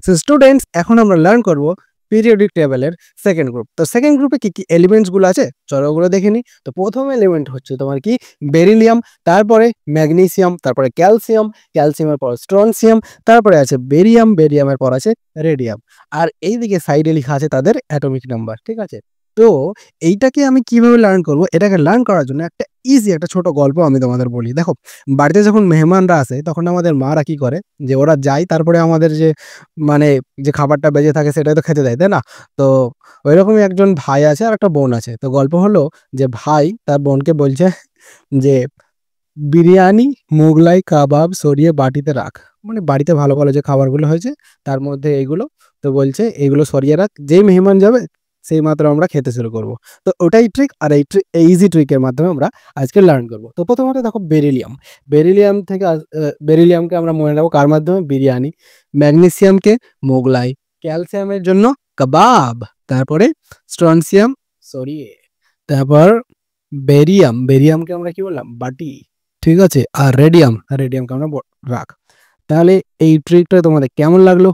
So students, এখন আমরা learn করব পিরিয়ডিক টেবিলের সেকেন্ড গ্রুপ। তো সেকেন্ড গ্রুপে কি কি এলিমেন্টসগুলো আছে চলো ওগুলো দেখে নিই। তো প্রথম এলিমেন্ট হচ্ছে তোমার কি বেরিলিয়াম, তারপরে ম্যাগনেসিয়াম, তারপরে ক্যালসিয়াম, ক্যালসিয়ামের পর স্ট্রনসিয়াম, তারপরে আছে বেরিয়াম, বেরিয়ামের পর আছে রেডিয়াম। আর এইদিকে সাইডে লেখা আছে তাদের অ্যাটমিক নাম্বার, ঠিক আছে? তো এইটাকে আমি কিভাবে লার্ন করব, এটাকে লার্ন করার জন্য একটা ইজি একটা ছোট গল্প আমি তোমাদের বলি। দেখো, বাড়িতে যখন মেহমানরা আসে তখন আমাদের মারা কি করে, যে ওরা যায় তারপরে আমাদের যে মানে যে খাবারটা বেঁচে থাকে সেটাই তো খেতে দেয়, তাই না? তো ওইরকমই একজন ভাই আছে আর একটা বোন আছে। তো গল্প হলো যে ভাই তার বোনকে বলছে যে বিরিয়ানি, মোগলাই, কাবাব সরিয়ে বাটিতে রাখ। মানে বাড়িতে ভালো ভালো যে খাবারগুলো হয়েছে তার মধ্যে এইগুলো, তো বলছে এইগুলো সরিয়ে রাখ, যেই মেহমান যাবে সেই মাত্র আমরা খেতে শুরু করব। তো ওটাই ট্রিক, আর এই ইজি ট্রিকের মাধ্যমে আমরা আজকে লার্ন করব। তো প্রথমত দেখো বেরিলিয়াম, বেরিলিয়াম থেকে বেরিলিয়ামকে আমরা মনে রাখবো কার মাধ্যমে, বিরিয়ানি। ম্যাগনেসিয়ামকে মোগলাই, ক্যালসিয়ামের জন্য কাবাব, তারপরে স্ট্রনসিয়াম সরিয়ে, তারপর বেরিয়াম, বেরিয়ামকে আমরা কি বললাম, বাটি, ঠিক আছে? আর রেডিয়ামকে আমরা রাখ। তাহলে এই ট্রিকটা তোমাদের কেমন লাগলো